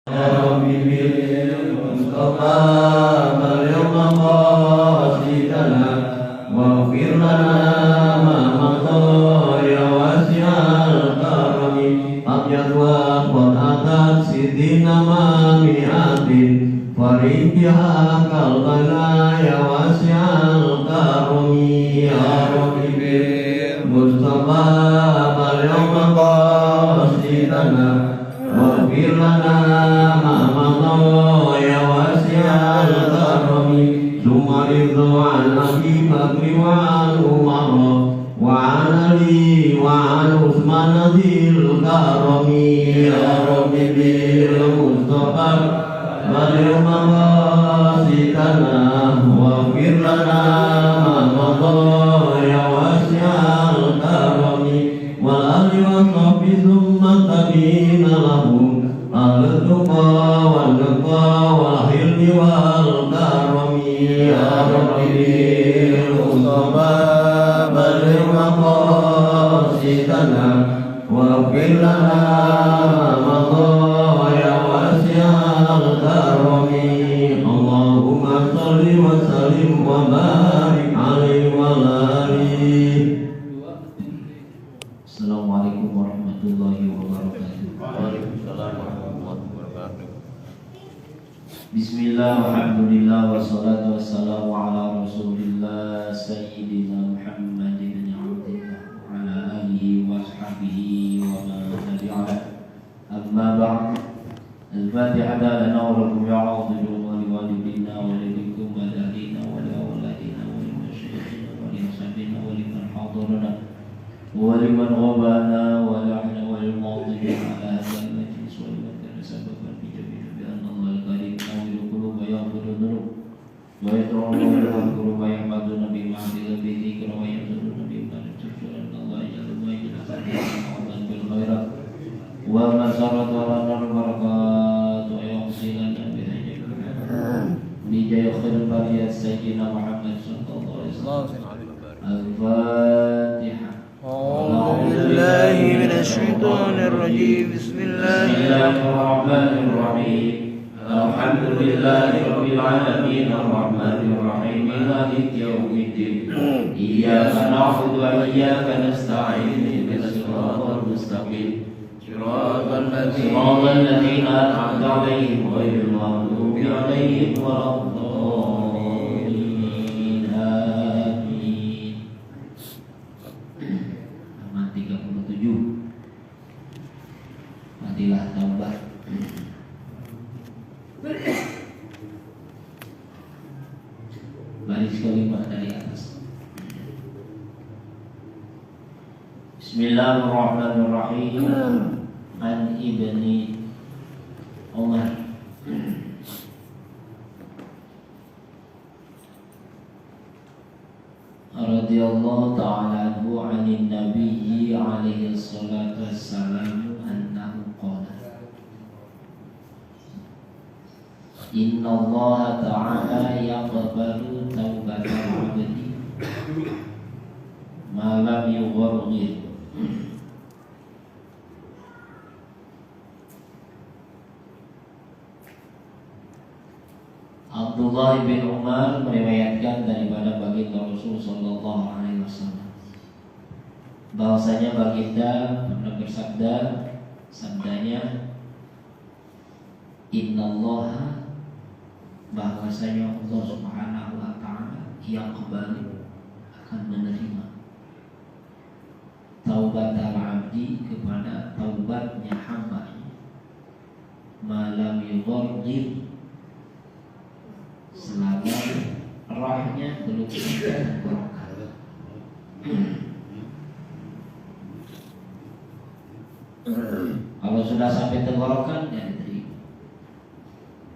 رب بالمصطفى بلغ مقاصدنا واغفر لنا ما مضى يا واسع الكرم أبيض وقد أتت ستين مئات فرد بها قلبنا يا واسع الكرم يا رب بالمصطفى بلغ مقاصدنا واغفر لنا ما مضى يا واسع الكرم ثم رضوا عن أبي بكر وعن عمر وعن علي وعن عثمان ذي الكرم يا رب بالمصطفى بلغ مقاصدنا واغفر لنا ما مضى يا واسع الكرم والآل والصحب ثم التابعين لهم أهل التقى والنقى والحلم والكرم يا رب بالمصطفى بلغ مقاصدنا واغفر لنا ما مضى يا واسع الكرم اللهم صل وسلم وبارك عليه وعلى آله. Assalamualaikum warahmatullahi wabarakatuh. Waalaikumsalam warahmatullahi wabarakatuh. Bismillah, alhamdulillah, wassalatu wassalamu ala rasulillah Sayyidina Muhammad ibn Abdillah wa ala alihi wa sahbihi wa man tabi'ah. Amma ba'd. Al-Fatiha lana wa lakum ya a'udhu wa liwalidina wa libikum wa dalina wa liawladina wa limasyayikhina wa liashabina wa liman hadarana ولمن غبانا ولعن والماضي على هذا المجلس ولمن كان سببا في جميع بأن الله الكريم ينور القلوب ويغفر الذنوب ويدعون ويذكر ويحمدون بما عمل بذكر ويحمدون بما لم تشكر أن الله يجعل ما يجعل سبحانه بالخيرات والمسرة ولنا البركات ويحصي لنا بها بجاه خير البرية سيدنا محمد صلى الله عليه وسلم. الفاتحة. أعوذ بالله من الشيطان الرجيم. بسم الله الرحمن الرحيم. الحمد لله رب العالمين الرحمن الرحيم مالك يوم الدين إياك نعبد وإياك نستعين اهدنا الصراط المستقيم صراط الذين أنعمت عليهم غير المغضوب عليهم ولا الضالين آمين. Halaman 37. Fadilah Taubat. Baris kelima dari atas. Bismillahirrahmanirrahim. An ibni Umar radhiyallahu ta'ala anhu 'anil nabiyyi 'alaihi salatu wassalam annahu qala inna Allah ta'ala yaqbalu taubatal 'abdi ma lam yughargir. Abdullah bin Umar meriwayatkan daripada baginda Rasul sallallahu alaihi wasallam bahwasanya baginda pernah bersabda, sabdanya innallaha, bahwasanya Allah Subhanahu wa taala yang kembali akan menerima taubat al-abdi, kepada taubatnya hamba malam yughargir, selama rohnya belum tenggorokan. Kalau sudah sampai tenggorokan ya diterima,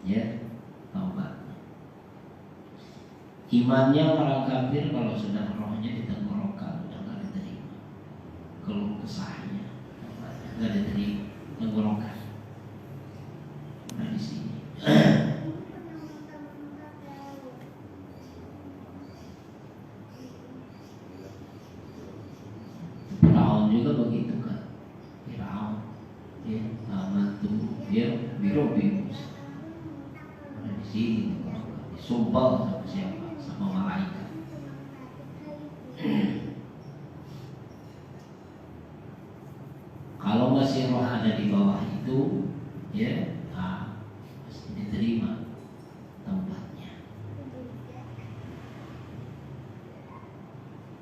ya taubat. Imannya orang kafir kalau sudah rohnya di tenggorokan udah nggak diterima. Kalau kesahnya nggak diterima tenggorokan. Nah di sini. Juga begitu kan, Firaun, ya, amantu, ya, birobi, dikumpul sama siapa? Sama malaikat. Kalau masih roh ada di bawah itu, ya, pasti diterima tempatnya.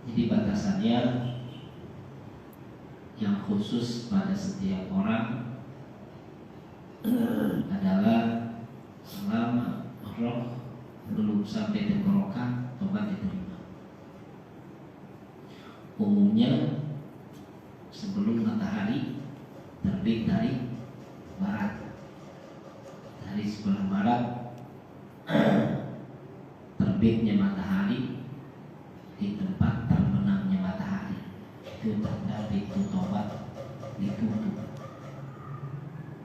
Jadi batasannya yang khusus pada setiap orang adalah selama roh belum sampai tenggorokan, tobat diterima. Umumnya sebelum matahari terbit dari barat, dari sebelah barat terbitnya matahari di tempat terbenamnya matahari, itu tanda pintu tobat ditutup.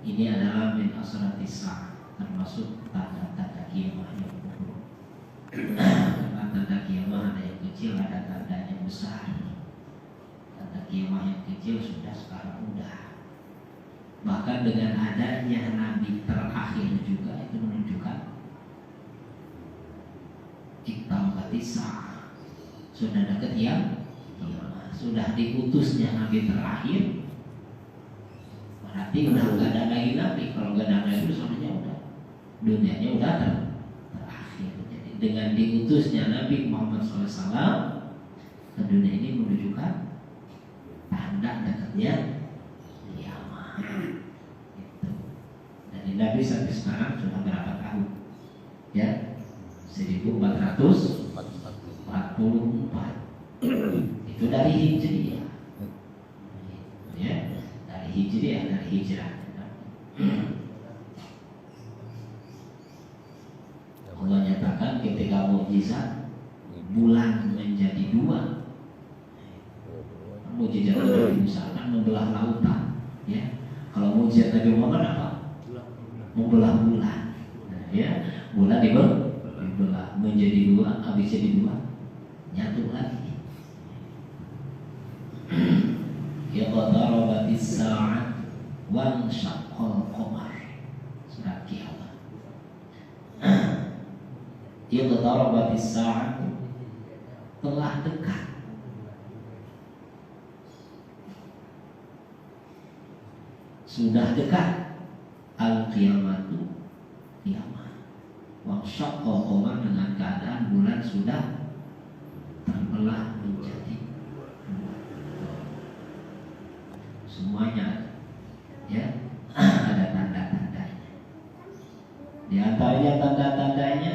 Ini adalah min asratis sa'ah, termasuk tanda-tanda kiamat yang kubur. Karena tanda kiamat ada yang kecil, ada tanda yang besar. Tanda kiamat yang kecil sudah sekarang mudah. Bahkan dengan adanya nabi terakhir juga itu menunjukkan iqtarabatis sa'ah, sudah dekat kiamat. Sudah diutusnya nabi terakhir, berarti udah nggak ada lagi nabi. Kalau nggak ada nabi itu sebenarnya udah dunianya udah terakhir. Jadi dengan diutusnya Nabi Muhammad SAW ke dunia ini menunjukkan tanda dekatnya kiamat. Gitu. Dari Nabi sampai sekarang sudah berapa tahun? Ya, 1444. Itu dari Hijriah. Ya, dari Hijriah, dari hijrah. Allah nyatakan ketika mukjizat bulan menjadi dua. Mukjizat Nabi Musa kan membelah lautan, ya. Kalau mukjizat Nabi Muhammad apa? Membelah bulan. Nah, ya, bulan dibelah menjadi dua, habis jadi dua, nyatu lagi. Ya qadarabatis sa'ah wan syaqqal qamar. Surat Kiamat. Iqtarabatis sa'ah, telah dekat. Sudah dekat al-qiyamatu, kiamat. Wa syaqqa qamar, dengan keadaan bulan sudah terbelah menjadi dua. Semuanya ya ada tanda-tandanya. Di antaranya tanda-tandanya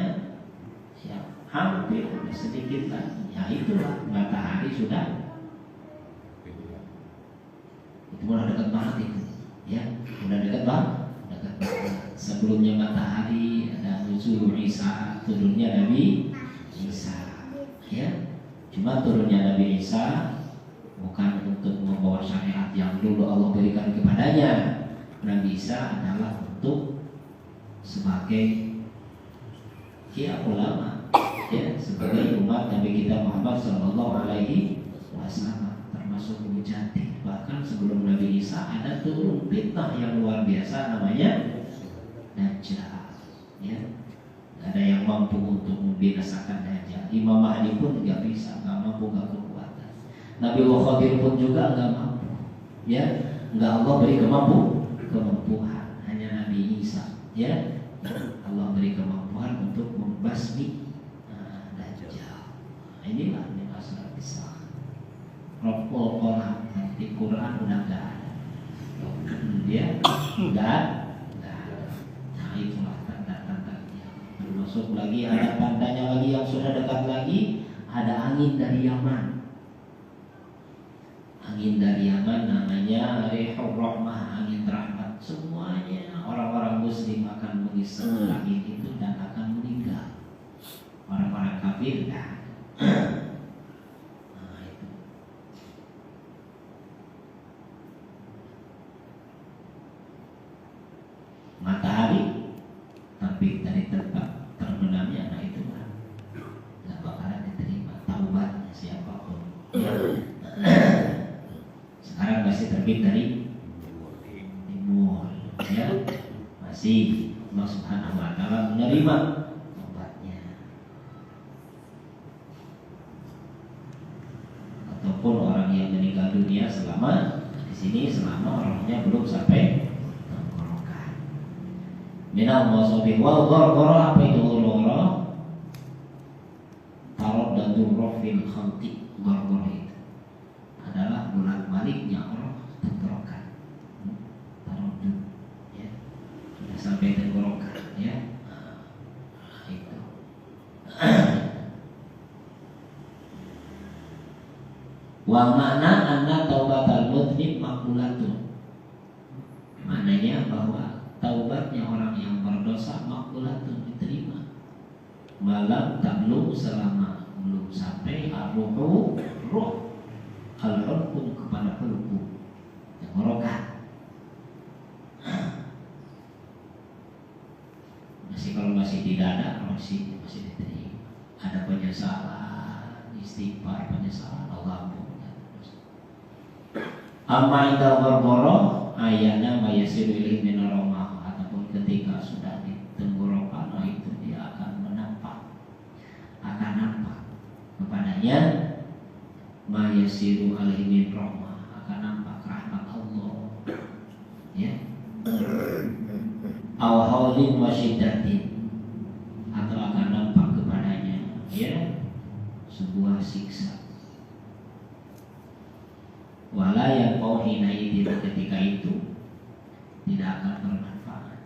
ya, hampir sedikit lagi. Ya itulah matahari sudah, itu udah dekat banget itu. Ya, udah dekat banget. Sebelumnya matahari ada nuzul Isa, turunnya Nabi Isa. Ya, cuma turunnya Nabi Isa bukan untuk membawa syariat yang dulu Allah berikan kepadanya. Nabi Isa adalah untuk sebagai ya ulama, ya, sebagai umat Nabi kita Muhammad Sallallahu Alaihi Wasallam, termasuk mujadid. Bahkan sebelum Nabi Isa ada turun fitnah yang luar biasa namanya Dajjal. Ya, gak ada yang mampu untuk membinasakan Dajjal. Imam Mahdi pun nggak bisa, nggak mampu, nggak kekuatan. Nabi Khadir pun juga nggak mampu. Ya, nggak Allah beri kemampuan. Hanya Nabi Isa. Ya, Allah beri kemampuan untuk membasmi Dajjal. Inilah yang asal bisa. Rabbul Qalam di Quran udah nggak ada. Dia nggak ada. Nah itulah tanda-tandanya. Termasuk lagi ada tandanya lagi yang sudah dekat lagi. Ada angin dari Yaman. Angin dari Yaman namanya Rihur Rahmah, angin rahmat. Semuanya orang-orang Muslim akan menghisap angin itu dan akan meninggal. Orang-orang kafir kan. Nah itu. Matahari terbit dari tempat terbenamnya, nah itu kan nggak bakalan diterima taubatnya siapapun. Sekarang masih terbit dari timur, ya, masih Allah Subhanahu Wa Taala menerima taubatnya. ya selama di sini selama rohnya belum sampai tenggorokan. Minal musofi wal ghorghoro, apa itu ghorghoro? Taraddudur roh fil khalqi. Ghorghoro itu adalah bolak-baliknya roh tenggorokan. Taraddud ya. Sudah sampai tenggorokan ya. Itu. Wa makna anna taubatal mudhnib maqbulatun. Maknanya bahwa taubatnya orang yang berdosa maqbulatun, diterima. Malam tablugh, selama belum sampai ar-ruhu, ruh, al-hulqum, kepada hulqum, tenggorokan. Masih kalau masih tidak ada masih diterima. Ada penyesalan, istighfar, penyesalan, Allah ampun. Amma idza ghorghoro ayana mayasiru ilaihi min ar-ramah, ataupun ketika sudah di tenggorokan itu dia akan nampak kepadanya mayasiru alaihi min rahmah, akan nampak rahmat Allah ya. Aw haulin wa syiddatin, atau akan nampak kepadanya ya sebuah siksa. Wala yang kau hinaidin, ketika itu tidak akan bermanfaat,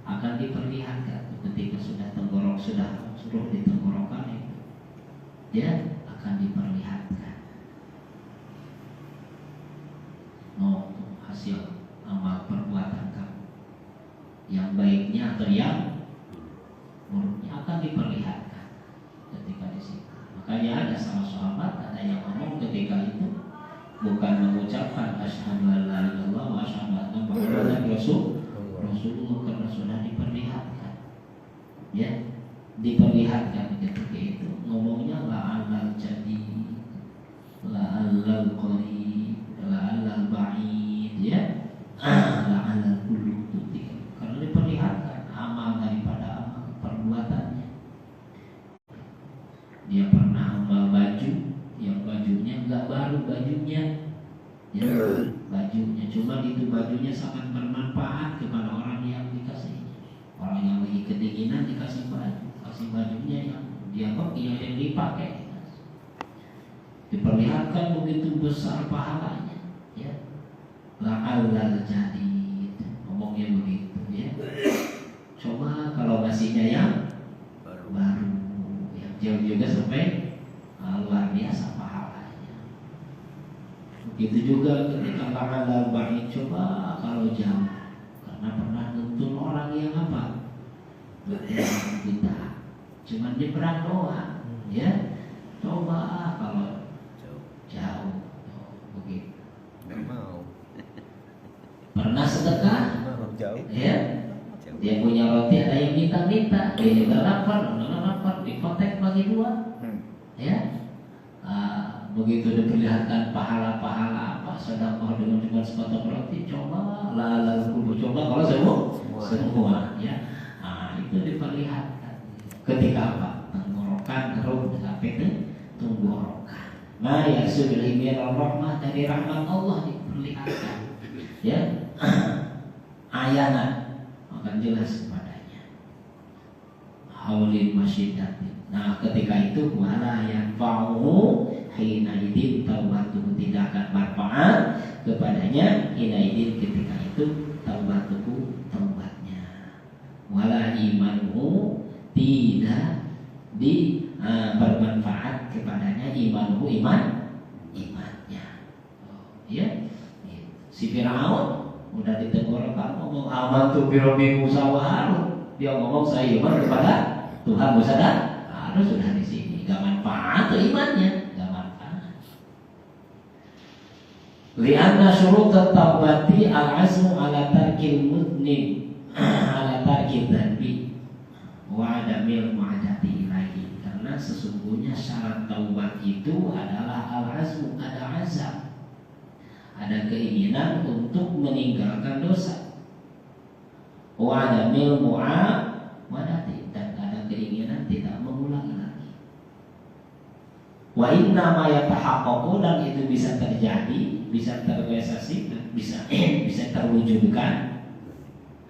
akan diperlihatkan ketika sudah tenggorok, sudah suruh di tenggorokan itu dia akan diperlihatkan hasil amal perbuatan kamu, yang baiknya atau yang buruknya akan diperlihatkan ketika di situ. Makanya ada salah sahabat ada yang ngomong ketika itu bukan mengucapkan asyhadu an la ilaha illallah wa asyhadu anna muhammadan rasulullah, karena sudah diperlihatkan ya, diperlihatkan ketika itu ngomongnya la'allal jadi, la'allal qarib, la'allal ba'id ya, la'allal qulub, karena diperlihatkan amal daripada amal perbuatannya. Dia pernah amal baju yang bajunya enggak baru bajunya ya, bajunya cuma itu bajunya sangat bermanfaat kepada orang yang dikasih, orang yang lagi kedinginan dikasih baju, kasih bajunya yang dianggap yang dipakai, diperlihatkan begitu besar pahalanya ya. La'allal jadi ngomongnya begitu ya. Coba kalau ngasihnya yang baru yang jauh juga sampai luar biasa pahalanya. Begitu juga ketika la'allal ba'id, coba kalau jauh, karena pernah nuntun orang yang apa? Kita cuman nyebrang doang ya. Coba kalau jauh begitu. Nggak mau. Pernah sedekah Jauh. ya, dia punya roti ada yang minta-minta, dia juga lapar, dipotek bagi dua ya. Begitu diperlihatkan pahala-pahala apa sedekah dengan cuma sepotong roti, coba lalu coba kalau semua ya. Itu diperlihatkan ketika apa? Tenggorokan, ruh sampai tenggorokan. Nah ya sudah min rahmah, dari rahmat Allah diperlihatkan ya. Ayana akan jelas kepadanya haulin masyidatin. Nah ketika itu wala yanfa'uhu hina idin taubatuhu, tidak akan manfaat kepadanya hina idin, ketika itu taubatuhu, taubatnya. Wala imanuhu, tidak bermanfaat kepadanya imanuhu, imannya ya. Si Fir'aun udah ditenggorokan ngomong amantu bi rabbi Musa wa Harun, dia ngomong saya iman kepada Tuhan Musa dan Harun. Sudah di sini gak manfaat tuh imannya, gak manfaat. Lianna syurut taubati al-azmu ala tarkil mudnib ala tarkil dhanbi wa adamil mu'adati ilahi, karena sesungguhnya syarat taubat itu adalah al-azmu, ada azam, ada keinginan untuk meninggalkan dosa, wa adamil mu'adati, dan ada keinginan tidak mengulangi lagi. Wa Wa inna ma yatahaqqaqu, dan itu bisa terjadi, bisa terrealisasi, bisa terwujudkan,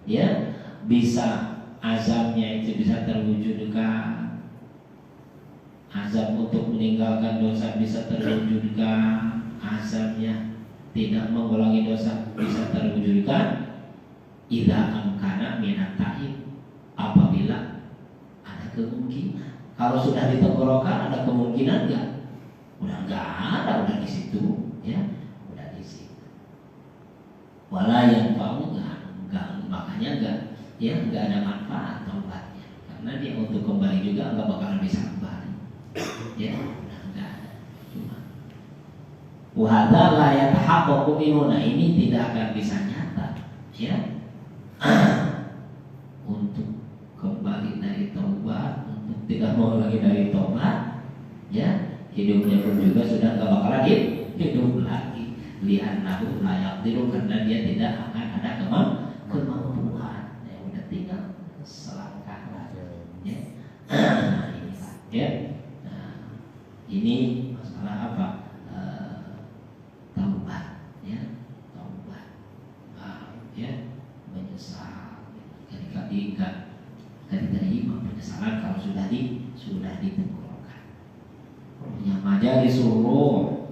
ya, bisa azabnya itu bisa terwujudkan, azab untuk meninggalkan dosa bisa terwujudkan, azabnya tidak mengulangi dosa bisa terwujudkan. Idza amkana minat taib, apabila ada kemungkinan. Kalau sudah ditenggorokan ada kemungkinan enggak? Udah enggak ada, udah di situ, ya, udah di situ. Wala yang mau enggak, makanya enggak, ya, enggak ada manfaat taubatnya, karena dia untuk kembali juga enggak bakalan bisa kembali, ya, udah enggak ada. Cuma wahada la yatahaqqaqu minhu, ini tidak akan bisa nyata, ya. Untuk kembali dari taubat, untuk tidak mau lagi dari taubat, ya, hidupnya pun juga sudah nggak bakalan hidup lagi. Li'annahu la yaqdiru, karena dia tidak akan ada kemampuan. Ya, udah tinggal selangkah lagi, ya. Inilah, ya. Nah, ini masalah apa? Taubat, ya, taubat, ya, menyesal ketika diingat, ketika terima penyesalan kalau sudah ditenggorokan. Yang majalis suruh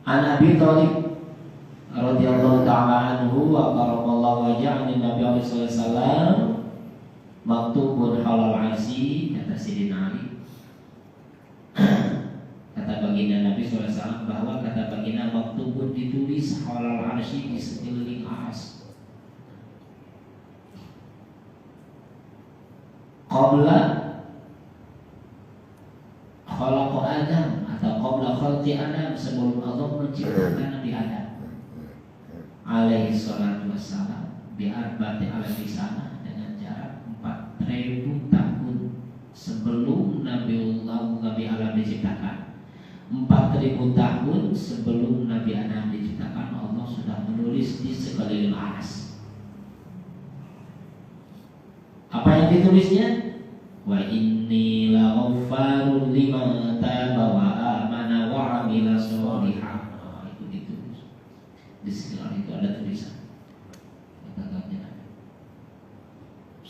An Abi Thalib radhiyallahu ta'ala anhu wa karamallahu wajha'an Nabi sallallahu alaihi wasallam maktubun halal asi, kata Sayyidina Ali, kata baginda Nabi SAW, bahwa kata baginda maktubun ditulis halal arsy di sekeliling ars. Qabla khalaqa Adam, atau qabla khalqi Adam, sebelum Allah menciptakan Nabi Adam alaihi salatu wassalam, bi'arbati alaihi sana, dengan jarak 4.000 tahun sebelum Nabi Adam diciptakan. 4.000 tahun sebelum Nabi Adam diciptakan, Allah sudah menulis di sekeliling ars. Apa yang ditulisnya? Wa inni la ghaffarun liman taba wa amana wa amila sholihan. Itu ditulis. Di sekeliling itu ada tulisan.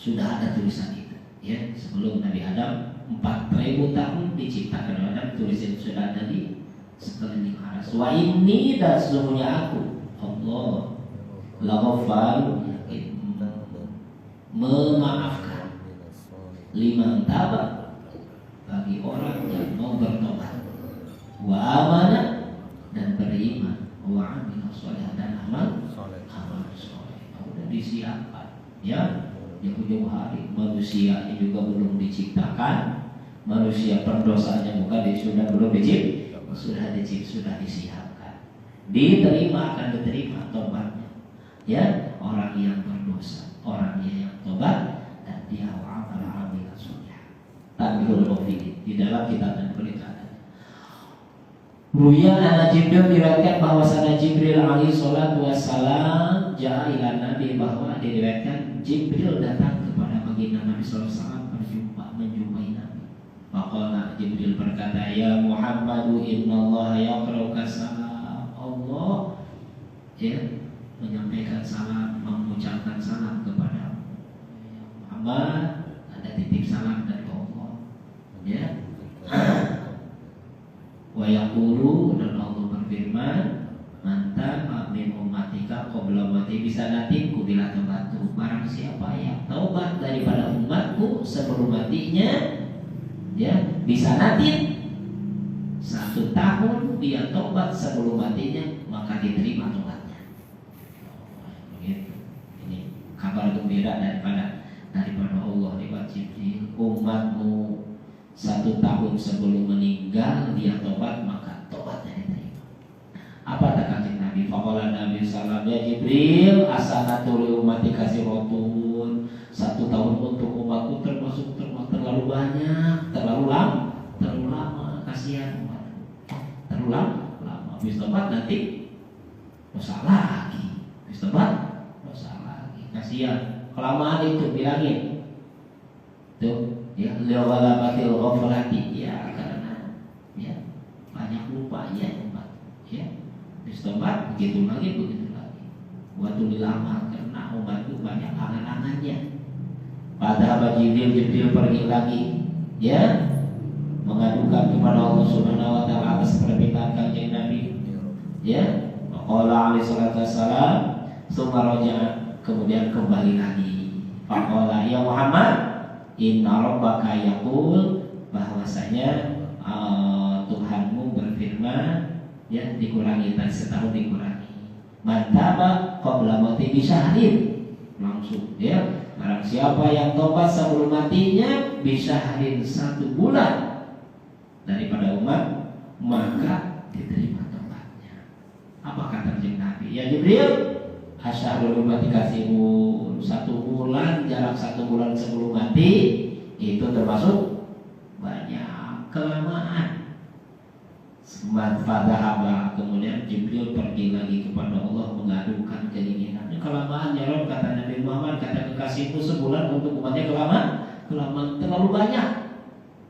Sudah ada tulisan itu, ya, sebelum Nabi Adam 4.000 tahun diciptakan Adam, tulisan sudah ada di sekeliling ars. Wa inni, dan sesungguhnya aku Allah la ghaffarun, memaafkan, liman taba, bagi orang yang mau bertobat, wa amana, dan beriman, wa amila sholihan, dan amal soleh. Sudah disiapkan, ya, jauh-jauh hari. Manusia juga belum diciptakan, manusia perdosanya bukan sudah belum diciptakan, sudah disiapkan, diterima, akan diterima tobatnya, ya, orang yang berdosa, orang yang tobat, dan dia wa'amal amila sholihan. Tanbihul Mufid di dalam kitab dan pelitanan. Ruya ana Jibril, diriwayatkan bahwasanya Jibril alaihi salatu wassalam jaa ila Nabi, bahwa diriwayatkan Jibril datang kepada baginda Nabi sallallahu alaihi wasallam, menjumpai Nabi. Maka Jibril berkata, ya Muhammadu innallaha yaqra'uka salam. Allah, ya, menyampaikan salam, mengucapkan salam kepada Muhammad, ada titip salam dari Allah, ya. Wa yaqulu, dan Allah berfirman, manta min ummatika qabla mati bisa natiku bila tobatu, barang siapa yang taubat daripada umatku sebelum matinya, ya, bisa natin 1 tahun dia tobat sebelum matinya, maka diterima tobatnya. Begitu. Ini kabar gembira daripada Allah lewat Jibril. Umatmu 1 tahun sebelum meninggal dia tobat, maka tobatnya diterima. Apa kata Nabi? Faqala Nabi sallallahu alaihi wasallam, ya Jibril, asanatul ummati kasirotun. 1 tahun untuk umatku termasuk terlalu banyak, terlalu lama, kasihan umatku. Terlalu lama. Habis tobat nanti dosa lagi. Habis tobat dosa lagi. Kasihan. Kelamaan itu bilangin. Tuh, ya, liwalabatil ghaflati, ya, karena, ya, banyak umat, ya. Istighfar begitu lagi. Waktu lama karena umat itu banyak halangannya. Pada Jibril pergi lagi, ya, mengadukan kepada Allah Subhanahu wa taala atas permintaan Kanjeng Nabi. Ya, qala alaihi salatu wassalam, summa raja'a, kemudian kembali lagi. Faqala ya Muhammad, inna rabbaka yaqul, bahwasanya Tuhanmu berfirman, ya, dikurangi tadi setahun dikurangi. Mantaba qabla mati bisyahrin, langsung, ya. Barang siapa yang tobat sebelum matinya bisyahrin 1 bulan daripada umat, maka diterima tobatnya. Apa kata Nabi? Ya Jibril, asyarul ummati kasihun, 1 bulan, jarak 1 bulan sebelum mati itu termasuk banyak, kelamaan. Fadhahaba, kemudian Jibril pergi lagi kepada Allah mengadukan keinginan. Kelamaan ya Rabb, kata Nabi Muhammad, kata kekasihmu sebulan untuk umatnya kelamaan terlalu banyak.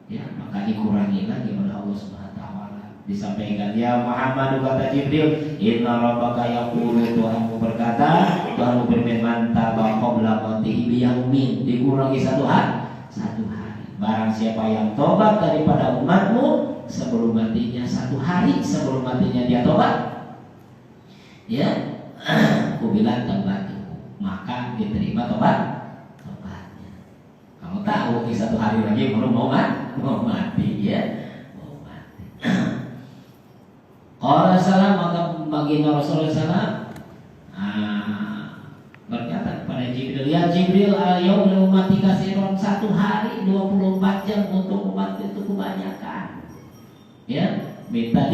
Ya, maka dikurangi lagi oleh Allah Subhanahu wa taala. Disampaikan, ya Muhammad, kata Jibril, inna rabbaka yaqulu, Tuhanmu berkata, Tuhanmu berfirman, taba qabla matihi biyaumin, dikurangi 1 hari. Barang siapa yang tobat daripada umatmu sebelum matinya 1 hari sebelum matinya dia tobat, ya, kubilan tobat, maka diterima tobatnya. Kamu tahu di 1 hari lagi belum mau mati, ya, mau mati. Qala salam, maka baginda Rasulullah SAW berkata kepada Jibril, ya Jibril, al-yawm ummati kasiron, 1 hari 24 jam untuk umat itu kebanyakan. Ya, minta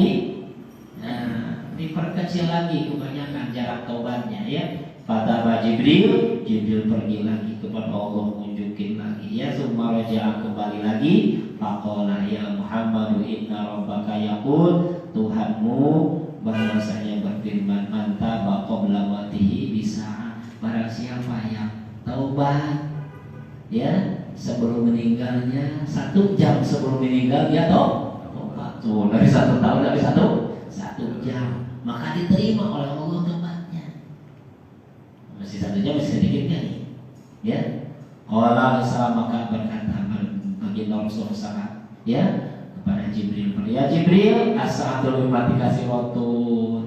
diperkecil lagi kebanyakan jarak taubatnya, ya. Fataba Jibril pergi lagi kepada Allah, munjukin lagi, ya. Summa raja'a, kembali lagi. Faqala ya Muhammad, inna rabbaka yaqul, Tuhanmu bahwasanya berfirman, manta qabla matihi bisa, barang siapa yang taubat, ya, sebelum meninggalnya, 1 jam sebelum meninggal dia tobat. Tuh, dari 1 tahun dari 1 jam, maka diterima oleh Allah tobatnya. Masih 1 jam, masih sedikit kan, ya. Allah salam, maka berkata baginda Rasulullah SAW, ya, kepada Jibril, ya Jibril, as-sa'atul ummati kasih waktu,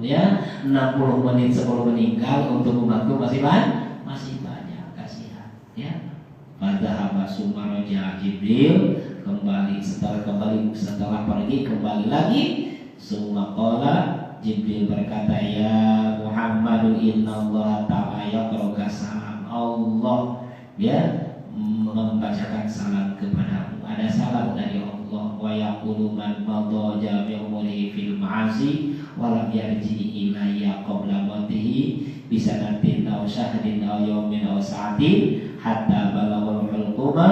ya, 60 menit sebelum meninggal untuk umatku masih banyak, kasihan, ya. Padahal summa raja'a Jibril, setelah pergi kembali lagi. Summa qala, Jibril berkata, ya Muhammad, innallaha ta'ala yaqra'uka salam, Allah, ya, membacakan salam kepadamu, ada salam dari Allah. Wa yaqulu man madha jami' umrihi fil ma'asi wa lam yarji ilayya qabla matihi bisanatin aw syahrin aw yawmin aw sa'atin hatta balaghal hulquma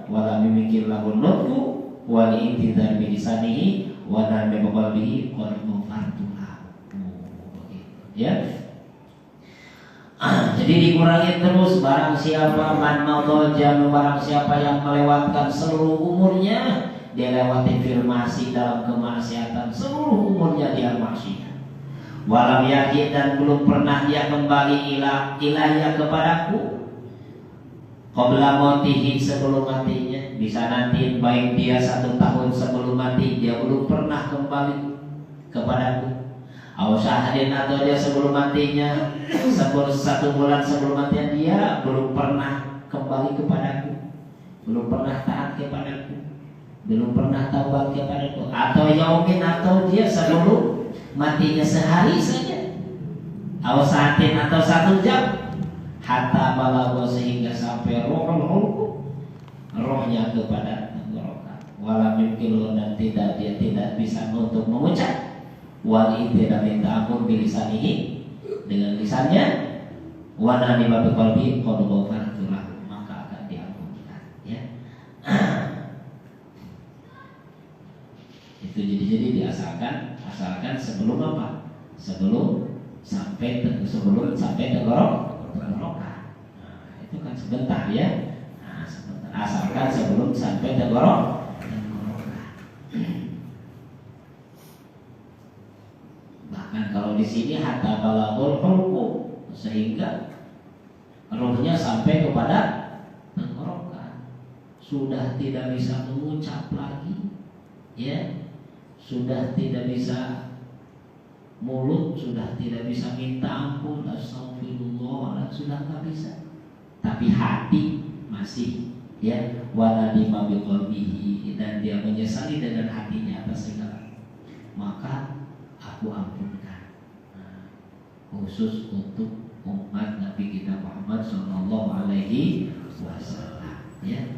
wa lam yumkin lahu nutqu wa li'tidar bi lisanihi wa lam biqalbihi qad mufartulah. Ya. Jadi dikurangi terus, barang siapa man madha, barang siapa yang melewatkan seluruh umurnya, dia lewati firmasi dalam kemaksiatan, seluruh umurnya dia maksiat. Walam yakin, dan belum pernah dia kembali ilahnya kepadaku. Qabla mautihi, sebelum matinya, bisa nanti baik dia 1 tahun sebelum mati dia belum pernah kembali kepadaku. Awsahadin, atau dia sebelum matinya 1 bulan sebelum matinya dia belum pernah kembali kepadaku, belum pernah taat kepadaku, belum pernah taubat kepadaku. Atau yaumin, atau dia sebelum matinya sehari saja, awsahatin, atau 1 jam, hatta balagha, sehingga sampai rohnya kepada tenggorokan. Walam yumkin, dan dia tidak bisa untuk mengucap. Wal tidak minta ampun bilisanihi, dengan lisannya. Wana ni babi qalbi qad ghafartulah, maka akan diampunkan, ya. Itu jadi diasalkan sebelum apa? Sebelum sampai tenggorokan. Nah, itu kan sebentar, ya. Nah, sebentar. Asalkan sebelum sampai tenggorokan. Kalau di sini hatta balagul hulqum, sehingga rohnya sampai kepada tenggorokan, sudah tidak bisa mengucap lagi, ya, sudah tidak bisa mulut, sudah tidak bisa minta ampun, astagfirullah, sudah nggak bisa. Tapi hati masih, ya, wanadima biqalbihi, dan dia menyesali dengan hatinya atas segala, maka aku ampunkan. Khusus untuk umat Nabi kita Muhammad Sallallahu Alaihi Wasallam, ya,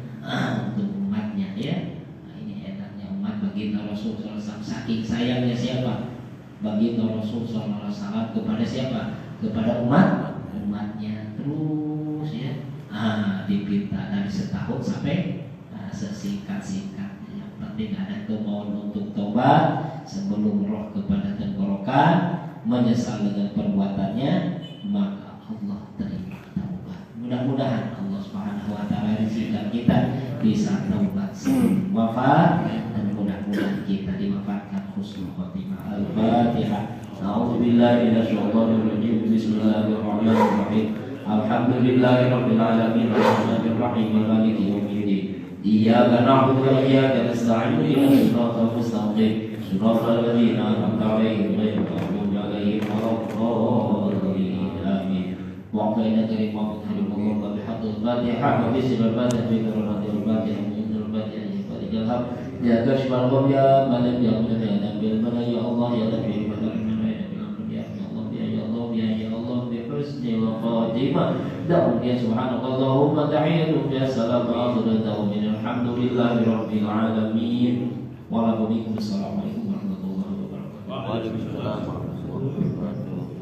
untuk umatnya, ya. Nah, ini enaknya umat baginda Rasul Sallallahu Alaihi Wasallam. Saking sayangnya siapa baginda Rasul Sallallahu Alaihi Wasallam kepada siapa? Kepada umatnya terus, ya. Dipinta dari setahun sampai sesingkat-singkatnya. Yang penting ada kemauan untuk tobat sebelum roh kepada tenggorokan, menyesal dengan perbuatannya, maka Allah terima taubat. Mudah-mudahan Allah Subhanahu wa taala izinkan kita bisa taubat sebelum wafat, dan mudah-mudahan kita diwafatkan husnul khotimah. Al-Fatihah. A'udzubillahi minasyaitonir rajim. Bismillahirrahmanirrahim. Alhamdulillahirabbil alamin arrahmanir rahim maliki yaumiddin. Iyyaka na'budu wa iyyaka nasta'in ihdinas siratal mustaqim. Shiratal ladzina an'amta 'alaihim ghairil maghdubi 'alaihim waladdallin. Amin. Wa qala karim wa qadharullah wa bihaqqil fatihah wa bismil fatihah bi qurratil fatihah min al-fatihah wa jalhab ya kashfal gham ya malik ya mulk ya nabil mana ya Allah ya nabi wa ya Allah bi husnil khatimah. Da'u ya subhanakallahumma tahiyyatu ya salam akhiru da'u alhamdulillahi rabbil alamin. Wa alaikum assalam warahmatullahi wabarakatuh. Waalaikumsalam warahmatullahi wabarakatuh.